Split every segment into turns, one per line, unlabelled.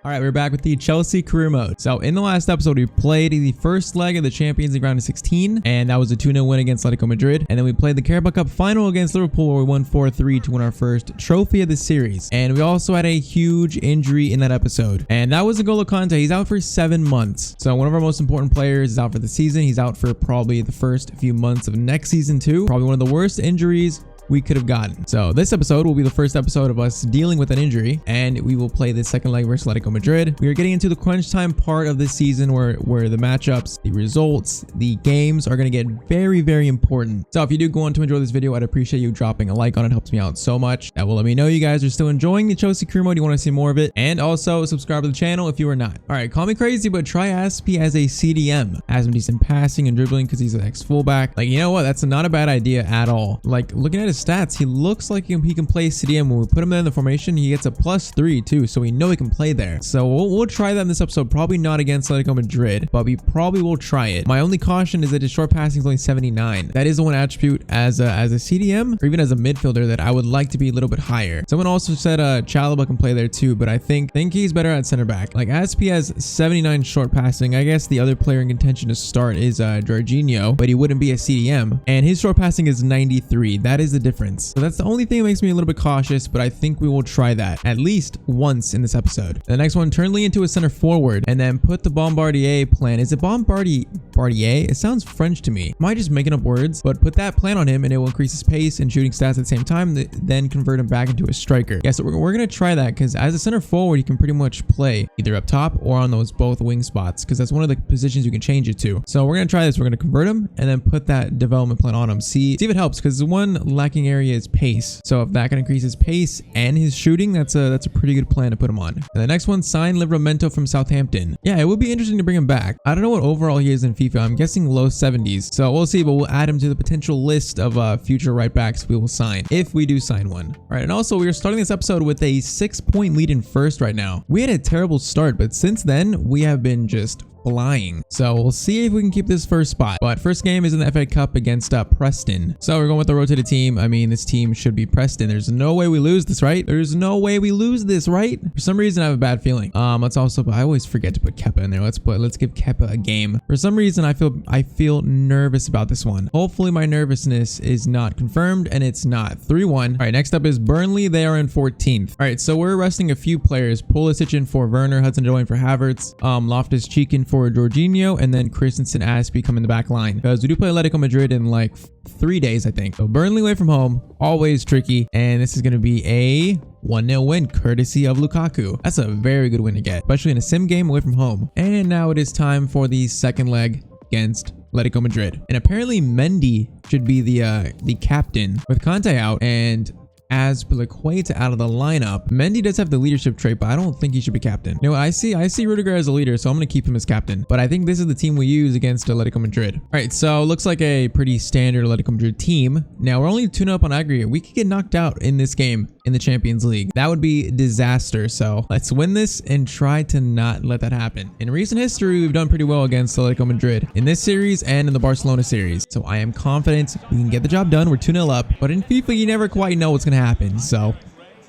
All right, we're back with the Chelsea career mode. So in the last episode, we played the first leg of the Champions League round of 16, and that was a 2-0 win against Atletico Madrid. And then we played the Carabao Cup final against Liverpool, where we won 4-3 to win our first trophy of the series. And we also had a huge injury in that episode, and that was N'Golo Kante. He's out for 7 months. So one of our most important players is out for the season. He's out for probably the first few months of next season too. Probably one of the worst injuries we could have gotten. So this episode will be the first episode of us dealing with an injury, and we will play the second leg versus Atletico Madrid. We are getting into the crunch time part of this season where the matchups, the results, the games are going to get very, very important. So if you do go on to enjoy this video, I'd appreciate you dropping a like on it. It helps me out so much. That will let me know you guys are still enjoying the Chelsea career mode. You want to see more of it, and also subscribe to the channel if you are not. All right, call me crazy, but try Aspi as a CDM. Has some decent passing and dribbling because he's an ex-fullback. Like, you know what? That's not a bad idea at all. Like, looking at his stats, he looks like he can play CDM. When we put him in the formation, he gets a +3 too, so we know he can play there. So we'll try that in this episode. Probably not against Atletico Madrid, but we probably will try it. My only caution is that his short passing is only 79. That is the one attribute as a CDM or even as a midfielder that I would like to be a little bit higher. Someone also said Chalaba can play there too, but I think he's better at center back. Like, Aspi has 79 short passing. I guess the other player in contention to start is Jorginho, but he wouldn't be a CDM, and his short passing is 93. That is the difference. So that's the only thing that makes me a little bit cautious, but I think we will try that at least once in this episode. The next one, turn Lee into a center forward and then put the Bombardier plan. Is it Bombardier? It sounds French to me. Am I just making up words? But put that plan on him and it will increase his pace and shooting stats at the same time, then convert him back into a striker. Yeah, so we're going to try that because as a center forward, you can pretty much play either up top or on those both wing spots because that's one of the positions you can change it to. So we're going to try this. We're going to convert him and then put that development plan on him. See if it helps, because the one lacking area is pace. So if that can increase his pace and his shooting, that's a pretty good plan to put him on. And the next one, sign Livramento from Southampton. Yeah, it would be interesting to bring him back. I don't know what overall he is in FIFA. I'm guessing low 70s. So we'll see, but we'll add him to the potential list of future right backs we will sign if we do sign one. All right, and also we are starting this episode with a 6-point lead in first right now. We had a terrible start, but since then we have been just flying. So we'll see if we can keep this first spot. But first game is in the FA Cup against Preston. So we're going with the rotated team. I mean, this team should be Preston. There's no way we lose this, right? There's no way we lose this, right? For some reason, I have a bad feeling. Let's also, I always forget to put Kepa in there. Let's give Kepa a game. For some reason, I feel nervous about this one. Hopefully my nervousness is not confirmed and it's not. 3-1. All right, next up is Burnley. They are in 14th. All right, so we're resting a few players. Pulisic in for Werner, Hudson-Odoi for Havertz, Loftus-Cheek in for Jorginho, and then Christensen, Aspi come in the back line because we do play Atletico Madrid in like 3 days, I think. So Burnley away from home, always tricky, and this is going to be a 1-0 win courtesy of Lukaku. That's a very good win to get, especially in a sim game away from home. And now it is time for the second leg against Atletico Madrid, and apparently Mendy should be the captain with Kante out and as Piliqueta out of the lineup. Mendy does have the leadership trait, but I don't think he should be captain. You know, I see Rudiger as a leader, so I'm going to keep him as captain. But I think this is the team we use against Atletico Madrid. All right, so looks like a pretty standard Atletico Madrid team. Now, we're only 2-0 up on aggregate. We could get knocked out in this game in the Champions League. That would be disaster. So let's win this and try to not let that happen. In recent history, we've done pretty well against Atletico Madrid in this series and in the Barcelona series. So I am confident we can get the job done. We're 2-0 up, but in FIFA, you never quite know what's going to happen. So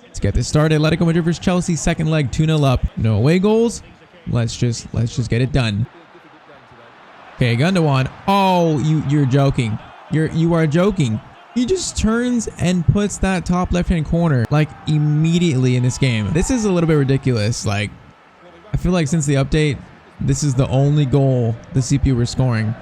let's get this started. Atletico Madrid versus Chelsea, second leg, 2-0 up. No away goals. Let's just get it done. Okay, Gundogan. Oh, you're joking. You are joking. He just turns and puts that top left-hand corner like immediately in this game. This is a little bit ridiculous. Like, I feel like since the update, this is the only goal the CPU were scoring.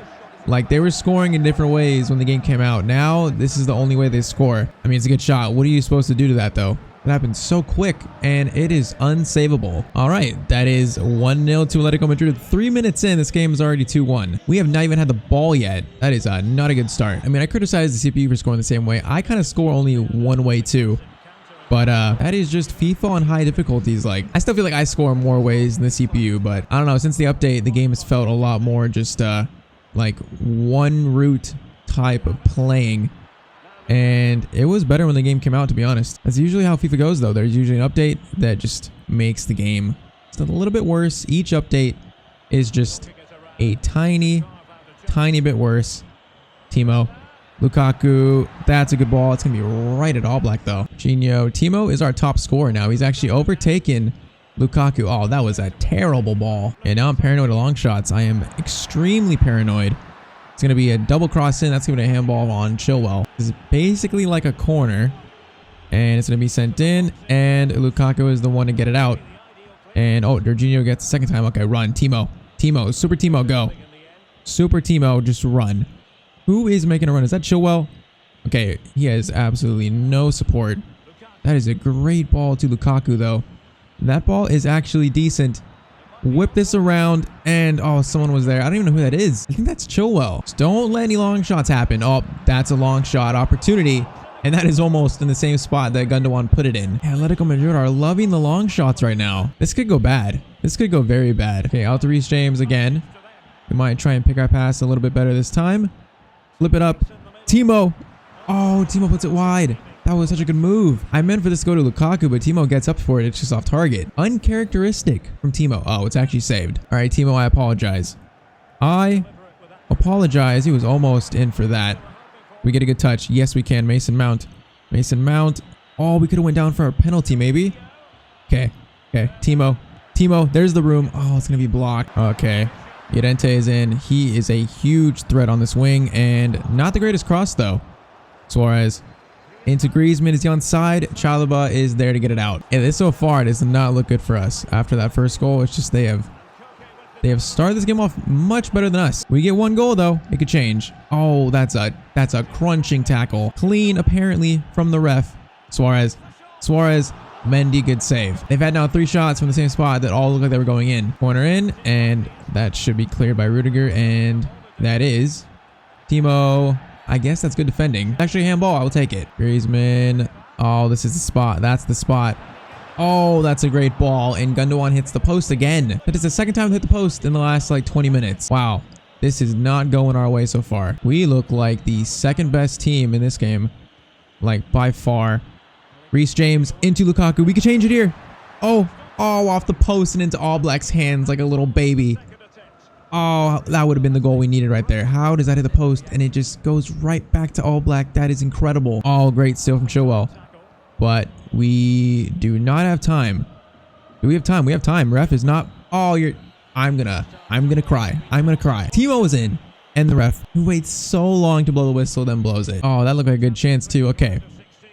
Like, they were scoring in different ways when the game came out. Now, this is the only way they score. I mean, it's a good shot. What are you supposed to do to that, though? It happened so quick, and it is unsavable. All right, that is 1-0 to Atletico Madrid. 3 minutes in, this game is already 2-1. We have not even had the ball yet. That is not a good start. I mean, I criticize the CPU for scoring the same way. I kind of score only one way, too. But that is just FIFA on high difficulties. Like, I still feel like I score more ways than the CPU, but I don't know. Since the update, the game has felt a lot more just like one route type of playing, and it was better when the game came out, to be honest. That's usually how FIFA goes, though. There's usually an update that just makes the game just a little bit worse. Each update is just a tiny bit worse. Timo, Lukaku, that's a good ball. It's gonna be right at All Black though. Timo is our top scorer now. He's actually overtaken Lukaku. Oh, that was a terrible ball. And now I'm paranoid of long shots. I am extremely paranoid. It's going to be a double cross in. That's going to be a handball on Chilwell. This is basically like a corner. And it's going to be sent in. And Lukaku is the one to get it out. And, oh, Jorginho gets the second time. Okay, run. Timo. Timo. Super Timo, go. Super Timo, just run. Who is making a run? Is that Chilwell? Okay, he has absolutely no support. That is a great ball to Lukaku, though. That ball is actually decent. Whip this around, and oh, someone was there. I don't even know who that is. I think that's Chilwell. Just don't let any long shots happen. Oh, that's a long shot opportunity. And that is almost in the same spot that Gundogan put it in. Atletico Madrid are loving the long shots right now. This could go bad. This could go very bad. Okay, out to Reece James again. We might try and pick our pass a little bit better this time. Flip it up. Timo. Oh, Timo puts it wide. That was such a good move. I meant for this to go to Lukaku, but Timo gets up for it. It's just off target. Uncharacteristic from Timo. Oh, it's actually saved. All right, Timo, I apologize. I apologize. He was almost in for that. We get a good touch. Yes, we can. Mason Mount. Mason Mount. Oh, we could have went down for a penalty, maybe. Okay. Okay. Timo. Timo, there's the room. Oh, it's going to be blocked. Okay. Llorente is in. He is a huge threat on this wing, and not the greatest cross, though. Suarez. Into Griezmann. Is he on side? Chalobah is there to get it out. And this so far does not look good for us. After that first goal, it's just they have started this game off much better than us. We get one goal though. It could change. Oh, that's a crunching tackle. Clean apparently from the ref. Suarez. Mendy, good save. They've had now 3 shots from the same spot that all look like they were going in. Corner in, and that should be cleared by Rudiger, and that is Timo. I guess that's good defending. Actually, handball. I will take it. Griezmann. Oh, this is the spot. That's the spot. Oh, that's a great ball. And Gundogan hits the post again. That is the second time to hit the post in the last like 20 minutes. Wow. This is not going our way so far. We look like the second best team in this game. Like by far. Reece James into Lukaku. We could change it here. Oh, off the post and into Oblak's hands like a little baby. Oh, that would have been the goal we needed right there. How does that hit the post? And it just goes right back to Oblak. That is incredible. Oh, great steal from Chilwell. But we do not have time. Do we have time? We have time. Ref is not. Oh, I'm gonna cry. I'm gonna cry. Timo was in. And the ref, who waits so long to blow the whistle, then blows it. Oh, that looked like a good chance too. Okay.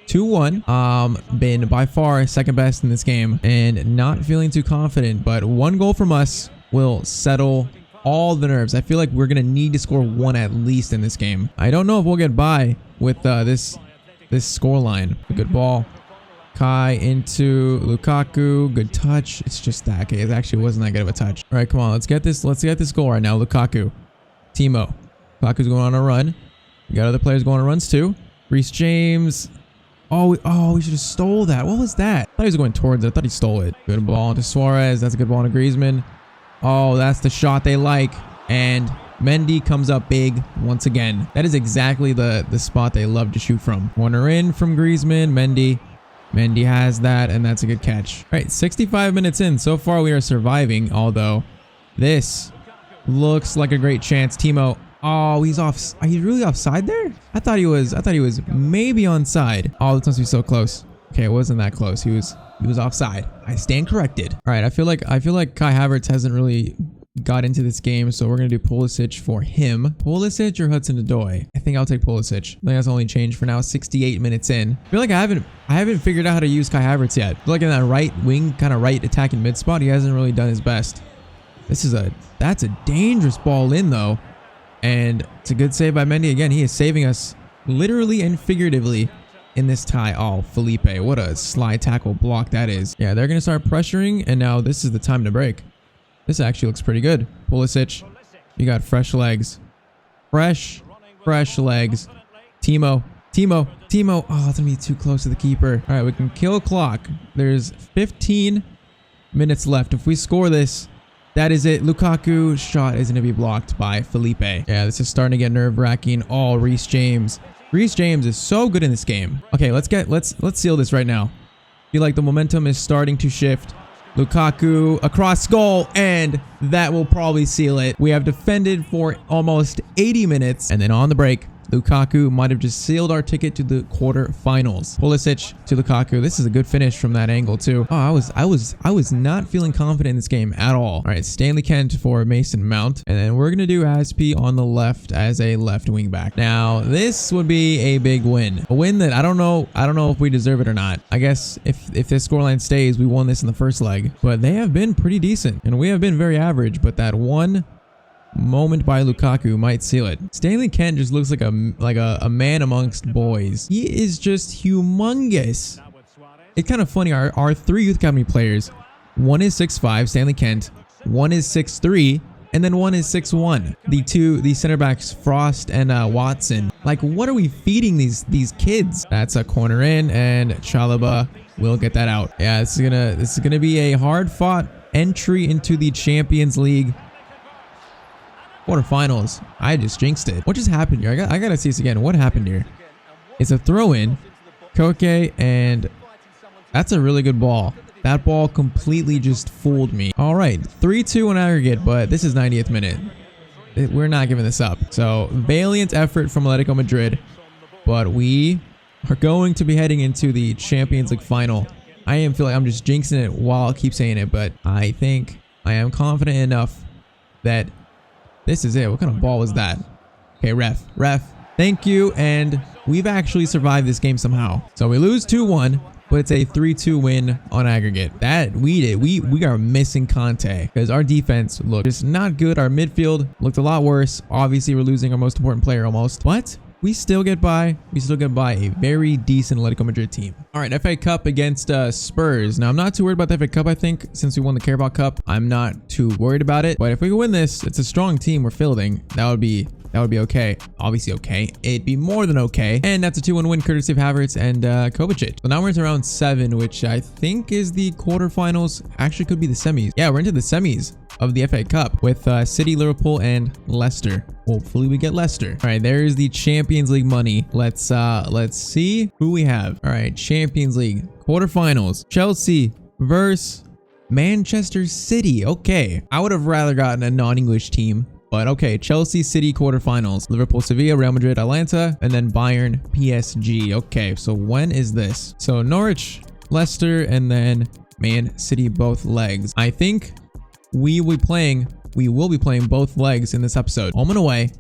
2-1. Been by far second best in this game. And not feeling too confident. But 1 goal from us will settle all the nerves. I feel like we're gonna need to score 1 at least in this game. I don't know if we'll get by with this score line. A good ball. Kai into Lukaku. Good touch. It's just that. Okay, it actually wasn't that good of a touch. All right, come on. Let's get this goal right now. Lukaku. Timo. Lukaku's going on a run. We got other players going on runs too. Reece James. Oh, we should have stole that. What was that? I thought he was going towards it. I thought he stole it. Good ball into Suarez. That's a good ball into Griezmann. Oh, that's the shot they like. And Mendy comes up big once again. That is exactly the spot they love to shoot from. Corner in from Griezmann. Mendy has that, and that's a good catch. All right, 65 minutes in. So far, we are surviving, although this looks like a great chance. Timo. Oh, he's off. Are you really offside there? I thought he was maybe onside. Oh, this must be so close. Okay, it wasn't that close. He was offside. I stand corrected. All right, I feel like Kai Havertz hasn't really got into this game, so we're gonna do Pulisic for him. Pulisic or Hudson-Odoi? I think I'll take Pulisic. I think that's only changed for now. 68 minutes in. I feel like I haven't figured out how to use Kai Havertz yet. I feel like in that right wing, kind of right attacking mid spot, he hasn't really done his best. That's a dangerous ball in though, and it's a good save by Mendy again. He is saving us literally and figuratively in this tie. Oh, Felipe, what a slide tackle block that is. Yeah, they're gonna start pressuring, and now this is the time to break. This actually looks pretty good. Pulisic, you got fresh legs. Fresh legs. Timo. Oh, it's gonna be too close to the keeper. All right, we can kill clock. There's 15 minutes left. If we score this, that is it. Lukaku shot is gonna be blocked by Felipe. Yeah, this is starting to get nerve-wracking. Oh, Reece James. Reece James is so good in this game. Okay, let's seal this right now. I feel like the momentum is starting to shift. Lukaku across goal, and that will probably seal it. We have defended for almost 80 minutes, and then on the break, Lukaku might have just sealed our ticket to the quarterfinals. Pulisic to Lukaku. This is a good finish from that angle too. Oh, I was not feeling confident in this game at all. All right, Stanley Kent for Mason Mount, and then we're gonna do Aspi on the left as a left wing back. Now this would be a big win, a win that I don't know if we deserve it or not. I guess if this scoreline stays, we won this in the first leg, but they have been pretty decent and we have been very average. But that one moment by Lukaku might seal it. Stanley Kent just looks like a man amongst boys. He is just humongous. It's kind of funny. Our 3 youth academy players, one is 6'5", Stanley Kent, one is 6'3", and then one is 6'1". The center backs Frost and Watson. Like, what are we feeding these kids? That's a corner in, and Chalaba will get that out. Yeah, this is gonna be a hard fought entry into the Champions League quarterfinals. I just jinxed it. What just happened here? I gotta see this again. What happened here? It's a throw in, Koke, and that's a really good ball. That ball completely just fooled me. All right, 3-2 on aggregate, but this is 90th minute. We're not giving this up. So valiant effort from Atletico Madrid, but we are going to be heading into the Champions League final. I am feeling I'm just jinxing it while I keep saying it, but I think I am confident enough that this is it. What kind of ball was that? Okay, ref. Thank you. And we've actually survived this game somehow. So we lose 2-1, but it's a 3-2 win on aggregate. That we did. We are missing Conte because our defense looked just not good. Our midfield looked a lot worse. Obviously, we're losing our most important player almost, but we still get by. We still get by a very decent Atletico Madrid team. All right, FA Cup against Spurs. Now, I'm not too worried about the FA Cup. I think since we won the Carabao Cup, I'm not too worried about it. But if we can win this, it's a strong team we're fielding. That would be okay. Obviously okay. It'd be more than okay. And that's a 2-1 win courtesy of Havertz and Kovacic. So now we're into round 7, which I think is the quarterfinals. Actually could be the semis. Yeah, we're into the semis of the FA Cup with City, Liverpool, and Leicester. Hopefully we get Leicester. All right, there's the Champions League money. Let's see who we have. All right, Champions League quarterfinals. Chelsea versus Manchester City. Okay, I would have rather gotten a non-English team. But okay, Chelsea, City quarterfinals, Liverpool, Sevilla, Real Madrid, Atalanta, and then Bayern, PSG. Okay, so when is this? So Norwich, Leicester, and then Man City both legs. I think we will be playing both legs in this episode. Home and away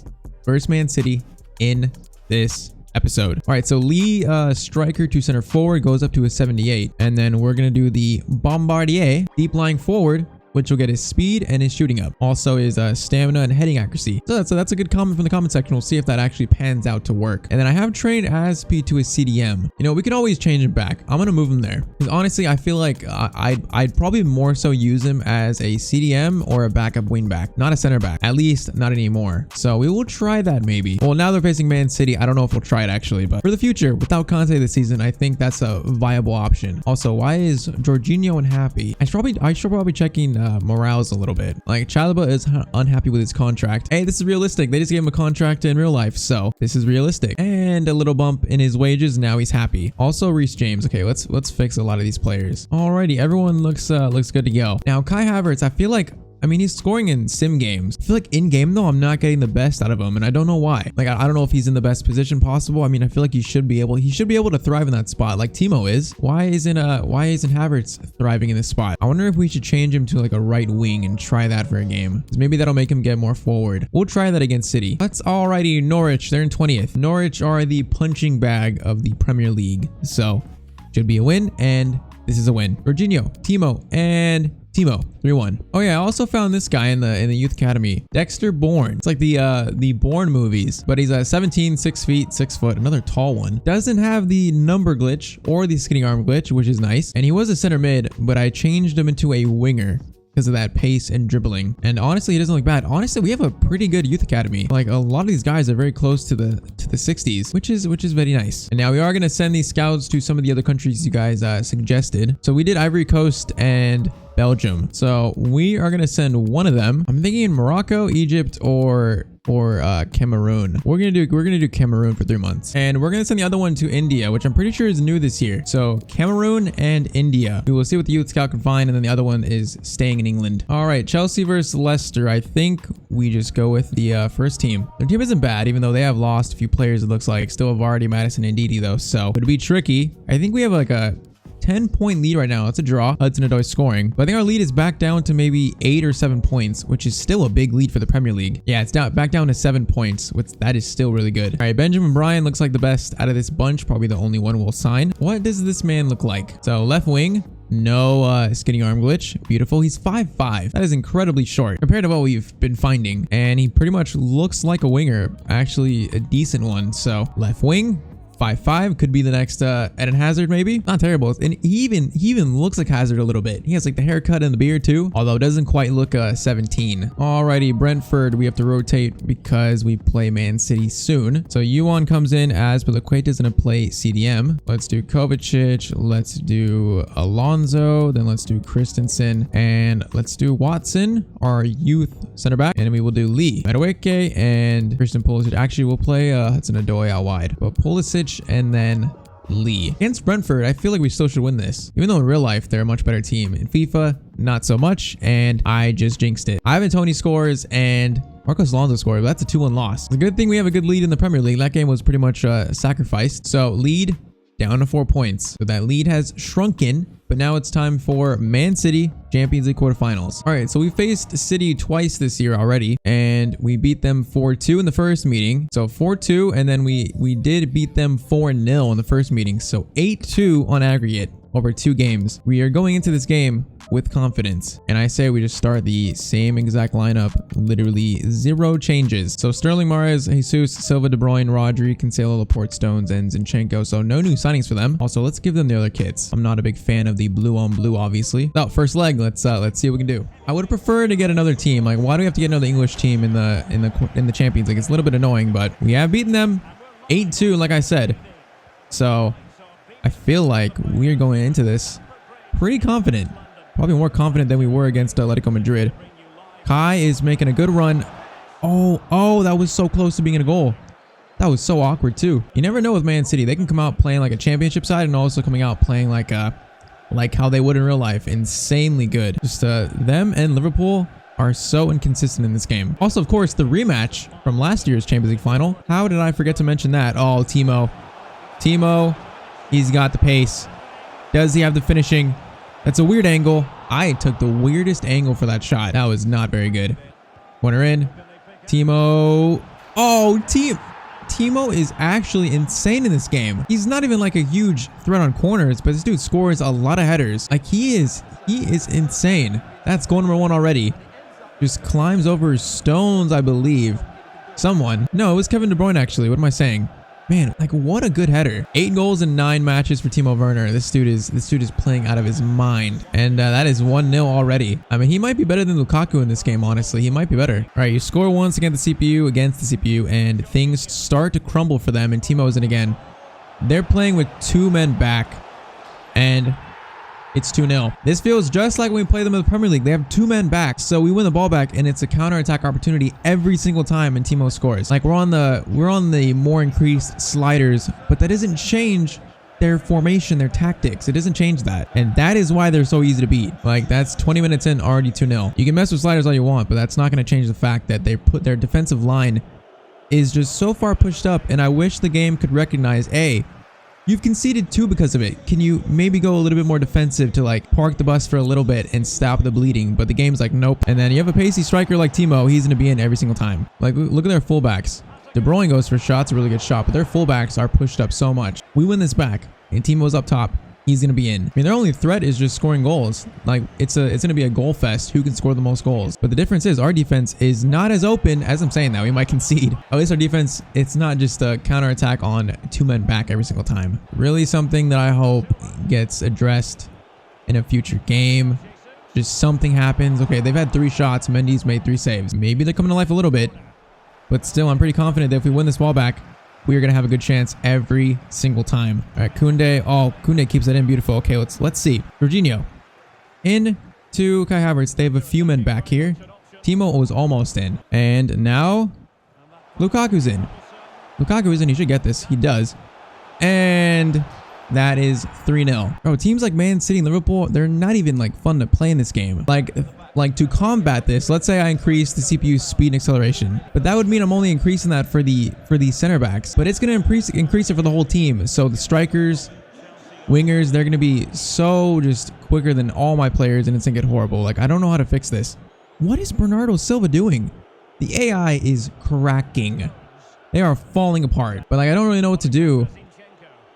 versus Man City in this episode. All right, so Lee, striker to center forward, goes up to a 78, and then we're gonna do the Bombardier, deep lying forward, which will get his speed and his shooting up. Also his stamina and heading accuracy. So that's a good comment from the comment section. We'll see if that actually pans out to work. And then I have trained Aspi to a CDM. You know, we can always change him back. I'm gonna move him there. Because honestly, I feel like I'd probably more so use him as a CDM or a backup wing back, not a center back. At least not anymore. So we will try that maybe. Well, now they're facing Man City. I don't know if we'll try it actually, but for the future, without Conte this season, I think that's a viable option. Also, why is Jorginho unhappy? I should probably checking morales a little bit. Like, Chalaba is unhappy with his contract. Hey, this is realistic. They just gave him a contract in real life, so this is realistic. And a little bump in his wages. Now he's happy. Also, Reece James. Okay, let's fix a lot of these players. Alrighty, everyone looks good to go. Now, Kai Havertz, I feel like, I mean, he's scoring in sim games. I feel like in game though, I'm not getting the best out of him, and I don't know why. Like, I don't know if he's in the best position possible. I mean, I feel like he should be able to thrive in that spot, like Timo is. Why isn't Havertz thriving in this spot? I wonder if we should change him to like a right wing and try that for a game, because maybe that'll make him get more forward. We'll try that against City. That's alrighty. Norwich, they're in 20th. Norwich are the punching bag of the Premier League, so should be a win, and this is a win. Jorginho, Timo, and Timo, 3-1. Oh yeah, I also found this guy in the youth academy, Dexter Bourne. It's like the Bourne movies, but he's 17, 6 feet, 6 foot, another tall one. Doesn't have the number glitch or the skinny arm glitch, which is nice. And he was a center mid, but I changed him into a winger because of that pace and dribbling. And honestly, he doesn't look bad. Honestly, we have a pretty good youth academy. Like, a lot of these guys are very close to the 60s, which is very nice. And now we are going to send these scouts to some of the other countries you guys suggested. So we did Ivory Coast and Belgium. So we are going to send one of them. I'm thinking Morocco, Egypt, or or Cameroon? We're gonna do Cameroon for 3 months, and we're gonna send the other one to India, which I'm pretty sure is new this year. So Cameroon and India. We will see what the youth scout can find, and then the other one is staying in England. All right, Chelsea versus Leicester. I think we just go with the first team. Their team isn't bad, even though they have lost a few players. It looks like still have Vardy, Madison, and Ndidi though, so it'd be tricky. I think we have like a 10-point lead right now. It's a draw. Hudson-Odoi scoring. But I think our lead is back down to maybe 8 or 7 points, which is still a big lead for the Premier League. Yeah, it's back down to 7 points, which that is still really good. All right, Benjamin Bryan looks like the best out of this bunch. Probably the only one we'll sign. What does this man look like? So left wing. No skinny arm glitch. Beautiful. He's 5'5". That is incredibly short compared to what we've been finding. And he pretty much looks like a winger. Actually, a decent one. So left wing. 5'5", could be the next Eden Hazard, maybe. Not terrible. And he even looks like Hazard a little bit. He has like the haircut and the beard too, although it doesn't quite look 17. Alrighty, Brentford, we have to rotate because we play Man City soon. So Yuan comes in as Piliqueta's gonna play CDM. Let's do Kovacic, let's do Alonso, then let's do Christensen, and let's do Watson, our youth center back, and we will do Lee, Madueke, and Christian Pulisic. Actually, we'll play Hudson-Odoi out wide, but Pulisic and then Lee. Against Brentford, I feel like we still should win this, even though in real life they're a much better team. In FIFA, not so much, and I just jinxed it. Ivan Toney scores and Marcos Alonso scored, but that's a 2-1 loss. It's a good thing we have a good lead in the Premier League. That game was pretty much sacrificed. So lead down to 4 points. So that lead has shrunken, but now it's time for Man City Champions League quarterfinals. All right, so we faced City twice this year already, and we beat them 4-2 in the first meeting. So 4-2, and then we did beat them 4-0 in the first meeting. So 8-2 on aggregate over 2 games. We are going into this game with confidence, and I say we just start the same exact lineup, literally 0 changes. So Sterling, Mahrez, Jesus, Silva, De Bruyne, Rodri, Cancelo, Laporte, Stones, and Zinchenko. So no new signings for them. Also, let's give them the other kits. I'm not a big fan of the blue on blue, obviously. So first leg, let's see what we can do. I would prefer to get another team. Like, why do we have to get another English team in the Champions League? It's a little bit annoying, but we have beaten them 8-2, like I said. So I feel like we're going into this pretty confident. Probably more confident than we were against Atletico Madrid. Kai is making a good run. Oh, that was so close to being a goal. That was so awkward too. You never know with Man City. They can come out playing like a championship side and also coming out playing like how they would in real life. Insanely good. Just them and Liverpool are so inconsistent in this game. Also, of course, the rematch from last year's Champions League final. How did I forget to mention that? Oh, Timo. He's got the pace. Does he have the finishing? That's a weird angle. I took the weirdest angle for that shot. That was not very good. Corner in. Timo. Oh, Timo is actually insane in this game. He's not even like a huge threat on corners, but this dude scores a lot of headers. Like he is insane. That's goal number 1 already. Just climbs over Stones, I believe. Someone. No, it was Kevin De Bruyne actually. What am I saying? Man, like what a good header. 8 goals in 9 matches for Timo Werner. This dude is playing out of his mind. And that is 1-0 already. I mean, he might be better than Lukaku in this game, honestly. He might be better. All right, you score once against the CPU, and things start to crumble for them, and Timo's in again. They're playing with 2 men back, and it's 2-0. This feels just like when we play them in the Premier League. They have 2 men back, so we win the ball back, and it's a counter-attack opportunity every single time, and Timo scores. Like we're on the more increased sliders, but that doesn't change their formation, their tactics. It doesn't change that, and that is why they're so easy to beat. Like that's 20 minutes in, already 2-0. You can mess with sliders all you want, but that's not going to change the fact that they put their defensive line is just so far pushed up, and I wish the game could recognize, you've conceded 2 because of it. Can you maybe go a little bit more defensive to like park the bus for a little bit and stop the bleeding? But the game's like, nope. And then you have a pacey striker like Timo. He's going to be in every single time. Like, look at their fullbacks. De Bruyne goes for shots, a really good shot, but their fullbacks are pushed up so much. We win this back, and Timo's up top. He's going to be in. I mean, their only threat is just scoring goals. Like, it's going to be a goal fest. Who can score the most goals? But the difference is our defense is not as open as I'm saying that. We might concede. At least our defense, it's not just a counterattack on 2 men back every single time. Really something that I hope gets addressed in a future game. Just something happens. Okay, they've had 3 shots. Mendy's made 3 saves. Maybe they're coming to life a little bit. But still, I'm pretty confident that if we win this ball back, we are going to have a good chance every single time. All right, Koundé. Oh, Koundé keeps that in. Beautiful. Okay, let's see. Jorginho. In to Kai Havertz. They have a few men back here. Timo was almost in. And now Lukaku's in. Lukaku is in. He should get this. He does. And that is 3-0. Bro, teams like Man City and Liverpool, they're not even like fun to play in this game. Like to combat this, let's say I increase the CPU speed and acceleration, but that would mean I'm only increasing that for the center backs, but it's going to increase it for the whole team. So the strikers, wingers, they're going to be so just quicker than all my players, and it's going to get horrible. Like, I don't know how to fix this. What is Bernardo Silva doing? The AI is cracking. They are falling apart, but like, I don't really know what to do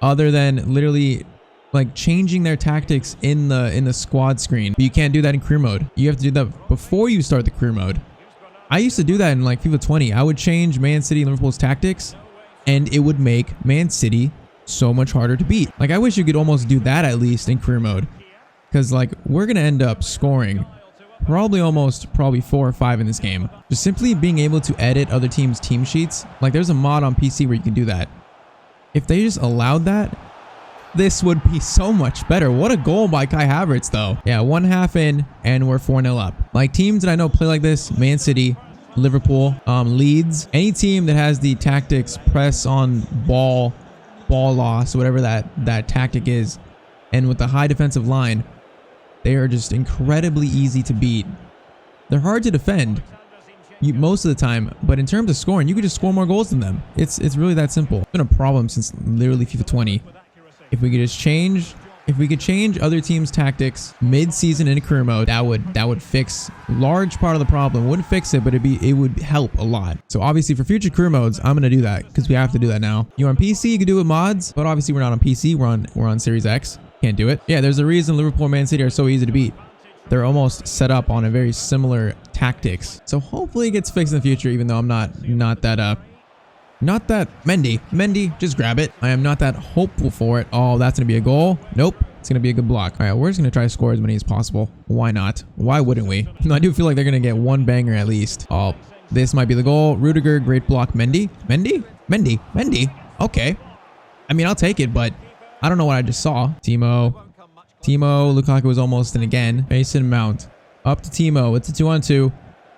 other than literally like changing their tactics in the squad screen. But you can't do that in career mode. You have to do that before you start the career mode. I used to do that in like FIFA 20. I would change Man City and Liverpool's tactics, and it would make Man City so much harder to beat. Like, I wish you could almost do that at least in career mode, because like we're gonna end up scoring probably 4 or 5 in this game. Just simply being able to edit other teams' team sheets. Like, there's a mod on PC where you can do that. If they just allowed that, this would be so much better. What a goal by Kai Havertz, though. Yeah, 1/2 in, and we're 4-0 up. Like, teams that I know play like this: Man City, Liverpool, Leeds. Any team that has the tactics press on ball loss, whatever that tactic is, and with the high defensive line, they are just incredibly easy to beat. They're hard to defend most of the time, but in terms of scoring, you could just score more goals than them. It's really that simple. It's been a problem since literally FIFA 20. If we could just change, other teams' tactics mid-season in career mode, that would fix large part of the problem. Wouldn't fix it, but it would help a lot. So obviously for future career modes, I'm gonna do that because we have to do that now. You're on PC, you can do it with mods, but obviously we're not on PC. We're on Series X. Can't do it. Yeah, there's a reason Liverpool and Man City are so easy to beat. They're almost set up on a very similar tactics. So hopefully it gets fixed in the future, even though I'm not that Mendy, just grab it. I am not that hopeful for it. Oh, that's gonna be a goal. Nope, it's gonna be a good block. All right, we're just gonna try to score as many as possible. Why not? Why wouldn't we? I do feel like they're gonna get one banger at least. Oh, this might be the goal. Rudiger, great block. Mendy. Okay. I mean, I'll take it, but I don't know what I just saw. Timo, Lukaku was almost in again. Mason Mount, up to Timo. It's a 2-on-2.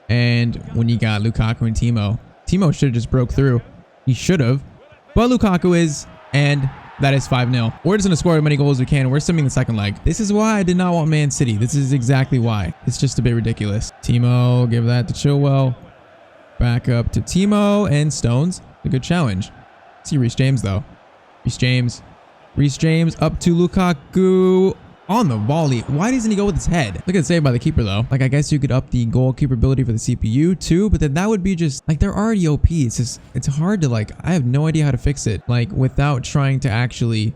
And when you got Lukaku and Timo should have just broke through. He should have. But Lukaku is, and that is 5-0. We're just going to score as many goals as we can. We're simming the second leg. This is why I did not want Man City. This is exactly why. It's just a bit ridiculous. Timo, give that to Chilwell. Back up to Timo and Stones. A good challenge. See Reece James, though. Reece James up to Lukaku on the volley. Why doesn't he go with his head? Look at the save by the keeper, though. Like, I guess you could up the goalkeeper ability for the CPU too, but then that would be just like, they're already OP. It's hard to, like, I have no idea how to fix it, like, without trying to actually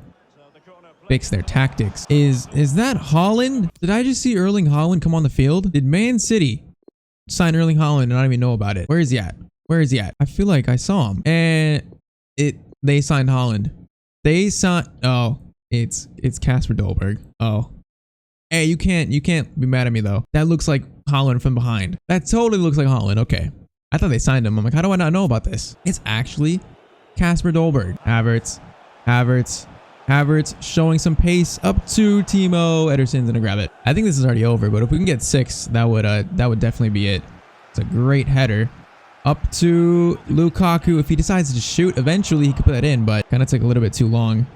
fix their tactics. Is that Haaland? Did I just see Erling Haaland come on the field? Did Man City sign Erling Haaland and not even know about it? Where is he at? I feel like I saw him. And they signed Haaland. Oh, it's Casper Dolberg. Oh. Hey, you can't be mad at me though. That looks like Haaland from behind. That totally looks like Haaland. Okay. I thought they signed him. I'm like, how do I not know about this? It's actually Casper Dolberg. Havertz showing some pace up to Timo. Ederson's gonna grab it. I think this is already over, but if we can get 6, that would definitely be it. It's a great header. Up to Lukaku. If he decides to shoot, eventually he could put that in, but kind of took a little bit too long.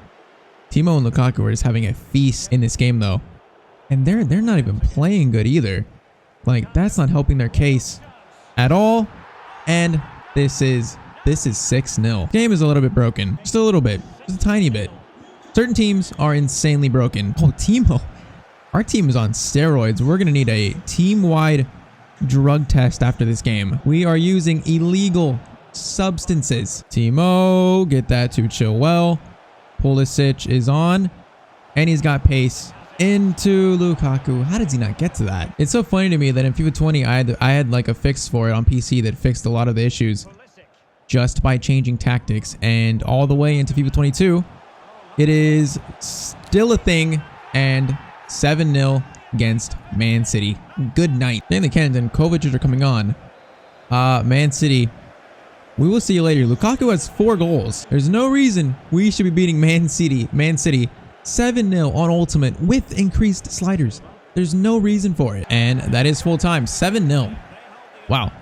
Timo and Lukaku are just having a feast in this game, though. And they're not even playing good either. Like, that's not helping their case at all. And this is 6-0. Game is a little bit broken. Just a little bit. Just a tiny bit. Certain teams are insanely broken. Oh, Timo. Our team is on steroids. We're going to need a team-wide drug test after this game. We are using illegal substances. Timo, get that to Chilwell. Pulisic is on, and he's got pace into Lukaku. How did he not get to that? It's so funny to me that in FIFA 20, I had like a fix for it on PC that fixed a lot of the issues just by changing tactics, and all the way into FIFA 22, it is still a thing, and 7-0 against Man City. Good night. Stanley Kennedy and Kovacic are coming on. Man City, we will see you later. Lukaku has 4 goals. There's no reason we should be beating Man City 7-0 on Ultimate with increased sliders. There's no reason for it. And that is full time. 7-0. Wow.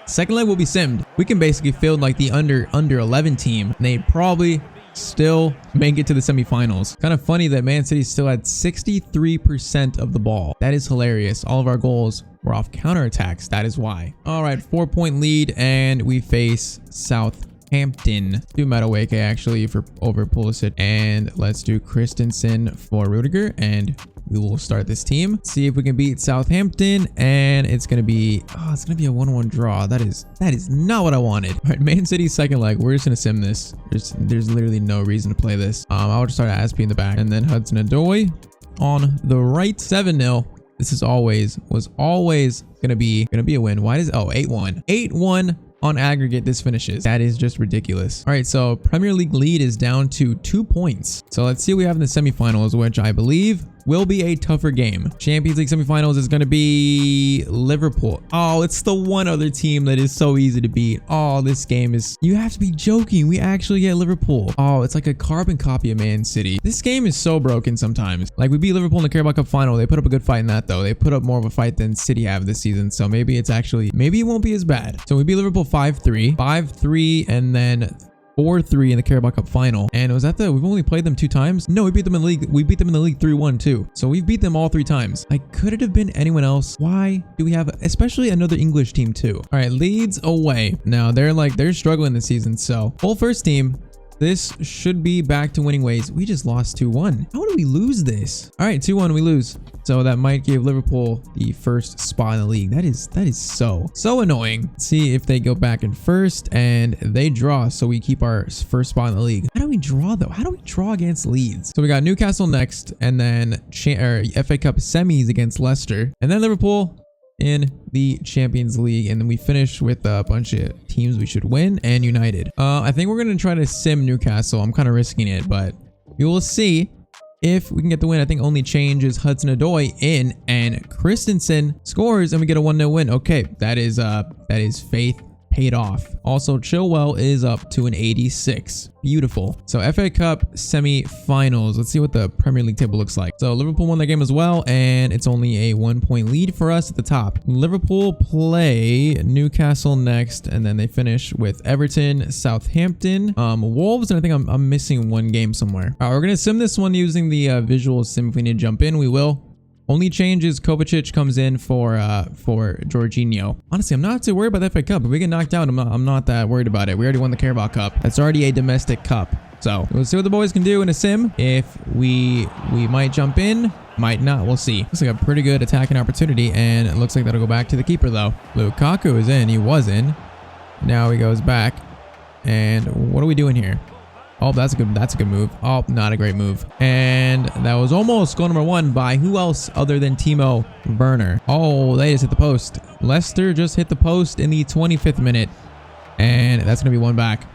Second leg will be simmed. We can basically field like the under 11 team, and they probably still make it to the semifinals. Kind of funny that Man City still had 63% of the ball. That is hilarious. All of our goals were off counterattacks. That is why. All right, 4-point lead, and we face Southampton. Do Madueke actually for over Pulisic, and let's do Christensen for Rudiger, and we will start this team. See if we can beat Southampton, and it's gonna be a 1-1 draw. That is not what I wanted. All right, Man City's second leg. We're just gonna sim this. There's literally no reason to play this. I'll just start Aspie in the back, and then Hudson-Odoi on the right. 7-0. This was always gonna be a win. Why does 8-1? 8-1 on aggregate this finishes. That is just ridiculous. All right, so Premier League lead is down to 2 points. So let's see what we have in the semifinals, which I believe will be a tougher game. Champions League semifinals is going to be Liverpool. Oh, it's the one other team that is so easy to beat. Oh, this game is, you have to be joking. We actually get Liverpool. Oh, it's like a carbon copy of Man City. This game is so broken sometimes. Like, we beat Liverpool in the Carabao Cup final. They put up a good fight in that though. They put up more of a fight than City have this season. So maybe it won't be as bad. So we beat Liverpool 5-3, and then 4-3 in the Carabao Cup final. And was that we've only played them 2 times? No, we beat them in the league. We beat them in the league 3-1 too. So we've beat them all 3 times. Like, could it have been anyone else? Why do we have, especially another English team too? All right, Leeds away. Now they're struggling this season. So full first team. This should be back to winning ways. We just lost 2-1. How did we lose this? All right, 2-1, we lose. So that might give Liverpool the first spot in the league. That is so annoying. Let's see if they go back in first and they draw, so we keep our first spot in the league. How do we draw though? How do we draw against Leeds? So we got Newcastle next, and then FA Cup semis against Leicester, and then Liverpool in the Champions League, and then we finish with a bunch of teams we should win, and United. I think we're gonna try to sim Newcastle. I'm kind of risking it, but we will see if we can get the win. I think only change is Hudson-Odoi in, and Christensen scores, and we get a 1-0 win. Okay, that is faith paid off. Also, Chilwell is up to an 86. Beautiful. So FA Cup semi-finals. Let's see what the Premier League table looks like. So Liverpool won that game as well, and it's only a 1-point lead for us at the top. Liverpool play Newcastle next, and then they finish with Everton, Southampton, Wolves, and I think I'm missing one game somewhere. All right, we're gonna sim this one using the visual sim. If we need to jump in, we will. Only change is Kovacic comes in for Jorginho. Honestly, I'm not too worried about the FA Cup. If we get knocked out, I'm not that worried about it. We already won the Carabao Cup. That's already a domestic cup. So we'll see what the boys can do in a sim. If we might jump in, might not. We'll see. Looks like a pretty good attacking opportunity, and it looks like that'll go back to the keeper though. Lukaku is in. He was in. Now he goes back. And what are we doing here? Oh, that's a good move. Oh, not a great move. And that was almost goal number 1 by who else other than Timo Werner. Oh, they just hit the post. Leicester just hit the post in the 25th minute. And that's going to be 1 back.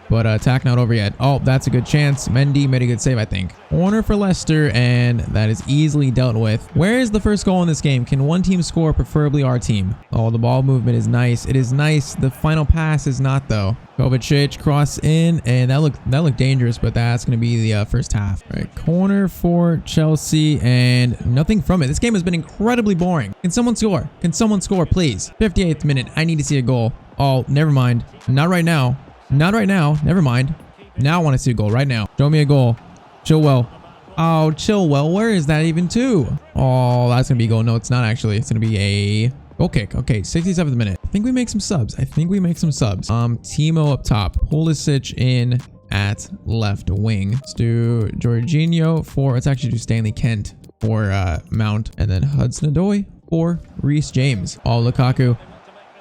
But attack not over yet. Oh, that's a good chance. Mendy made a good save, I think. Corner for Leicester, and that is easily dealt with. Where is the first goal in this game? Can one team score, preferably our team? Oh, the ball movement is nice. It is nice. The final pass is not, though. Kovacic cross in, and that looked dangerous, but that's going to be the first half. All right, corner for Chelsea, and nothing from it. This game has been incredibly boring. Can someone score? Can someone score, please? 58th minute. I need to see a goal. Oh, never mind. Not right now. Not right now. Never mind. Now I want to see a goal right now. Show me a goal. Chilwell. Oh, Chilwell. Where is that even to? Oh, that's going to be a goal. No, it's not actually. It's going to be a goal kick. Okay, 67th minute. I think we make some subs. Timo up top. Pulisic in at left wing. Let's do Jorginho for, let's actually do Stanley Kent for Mount. And then Hudson-Odoi for Reece James. Oh, Lukaku.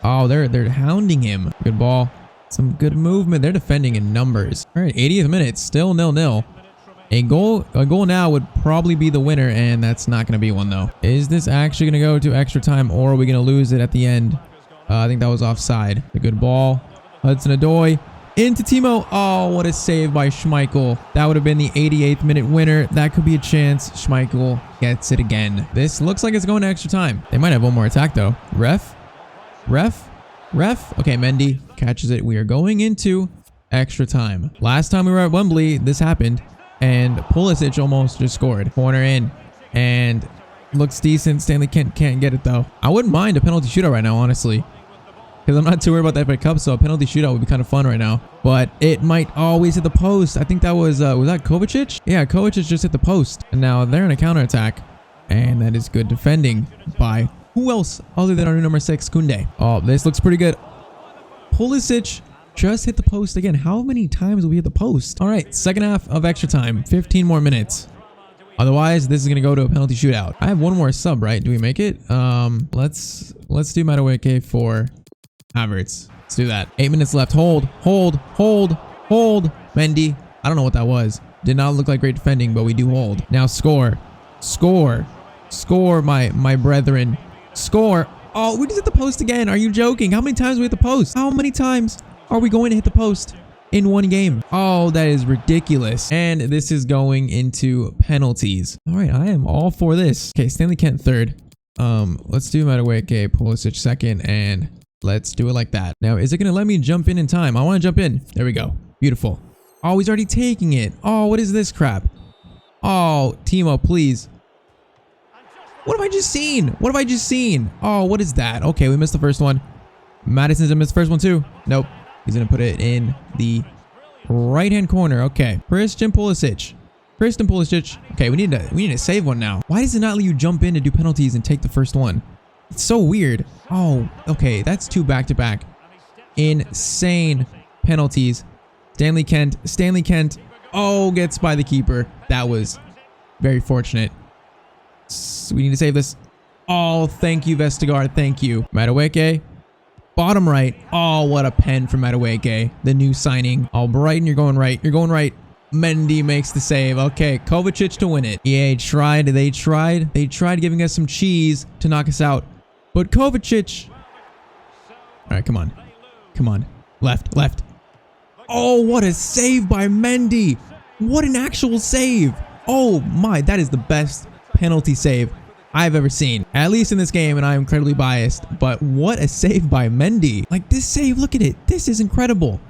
Oh, they're hounding him. Good ball. Some good movement. They're defending in numbers. All right, 80th minute, still 0-0. A goal now would probably be the winner, and that's not going to be one though. Is this actually going to go to extra time, or are we going to lose it at the end? I think that was offside. A good ball. Hudson-Odoi into Timo. Oh, what a save by Schmeichel. That would have been the 88th minute winner. That could be a chance. Schmeichel gets it again. This looks like it's going to extra time. They might have one more attack though. Ref. Okay, Mendy catches it. We are going into extra time. Last time we were at Wembley, this happened, and Pulisic almost just scored. Corner in, and looks decent. Stanley Kent can't get it though. I wouldn't mind a penalty shootout right now, honestly. because I'm not too worried about the FA Cup, so a penalty shootout would be kind of fun right now. But it might always hit the post. I think that was that Kovacic? Yeah, Kovacic just hit the post. And now they're in a counterattack. And that is good defending by who else other than our new number 6, Koundé. Oh, this looks pretty good. Pulisic just hit the post again. How many times will we hit the post? All right, second half of extra time. 15 more minutes. Otherwise, this is going to go to a penalty shootout. I have one more sub, right? Do we make it? Let's do Madueke for Havertz. Let's do that. 8 minutes left. Hold. Mendy. I don't know what that was. Did not look like great defending, but we do hold. Now score. Score, my brethren. Score. Oh, we just hit the post again. Are you joking? How many times we hit the post? How many times are we going to hit the post in one game? Oh, that is ridiculous. And this is going into penalties. All right, I am all for this. Okay, Stanley Kent third. Let's do Madueke, Pulisic second, and let's do it like that. Now, is it going to let me jump in time? I want to jump in. There we go. Beautiful. Oh, he's already taking it. Oh, what is this crap? Oh, Timo, please. What have I just seen? Oh, what is that? Okay, we missed the first one. Madison's gonna miss the first one too. Nope. He's gonna put it in the right-hand corner. Okay. Christian Pulisic. Okay, we need to save one now. Why does it not let you jump in to do penalties and take the first one? It's so weird. Oh, okay. That's 2 back-to-back. Insane penalties. Stanley Kent. Oh, gets by the keeper. That was very fortunate. We need to save this. Oh, thank you, Vestergaard. Thank you. Madueke. Bottom right. Oh, what a pen from Madueke. The new signing. Oh, Brighton, you're going right. Mendy makes the save. Okay, Kovacic to win it. EA tried. They tried giving us some cheese to knock us out. But Kovacic. All right, come on. Left. Oh, what a save by Mendy. What an actual save. Oh my, that is the best penalty save I've ever seen, at least in this game, and I'm incredibly biased, but what a save by Mendy. Like, this save, look at it. This is incredible.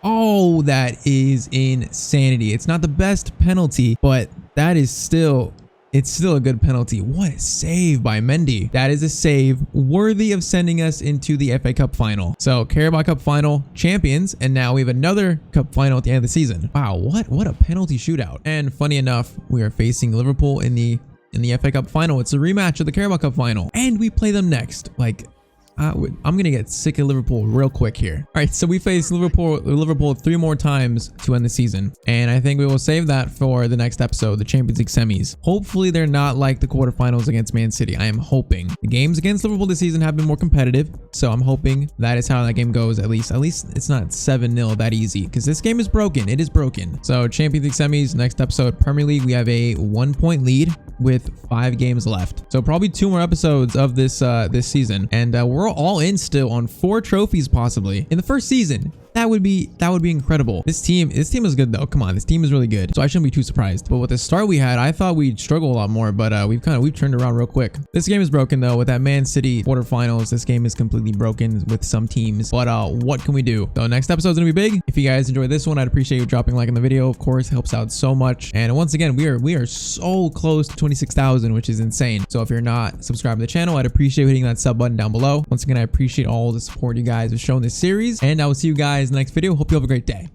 Oh, that is insanity. It's not the best penalty, but that is still, it's still a good penalty. What a save by Mendy. That is a save worthy of sending us into the FA Cup final. So Carabao Cup final champions, and now we have another cup final at the end of the season. Wow, what a penalty shootout. And funny enough, we are facing Liverpool in the FA Cup final. It's a rematch of the Carabao Cup final, and we play them next. Like, I'm gonna get sick of Liverpool real quick here. All right, so we face Liverpool 3 more times to end the season, and I think we will save that for the next episode, the Champions League semis. Hopefully they're not like the quarterfinals against Man City. I am hoping. The games against Liverpool this season have been more competitive, so I'm hoping that is how that game goes. At least it's not 7-0 that easy, because this game is broken. It is broken. So Champions League semis, next episode. Premier League, we have a 1-point lead with 5 games left, so probably 2 more episodes of this this season, and we're all in still on 4 trophies possibly in the first season. That would be incredible. This team is good though. Come on, this team is really good, so I shouldn't be too surprised. But with the start we had, I thought we'd struggle a lot more, but we've turned around real quick. This game is broken though. With that Man City quarterfinals, this game is completely broken with some teams, but what can we do? So next episode's gonna be big. If you guys enjoyed this one, I'd appreciate you dropping a like on the video. Of course, it helps out so much. And once again, we are so close to 26,000, which is insane. So if you're not subscribed to the channel, I'd appreciate hitting that sub button down below. Once again, I appreciate all the support you guys have shown this series, and I will see you guys in the next video. Hope you have a great day.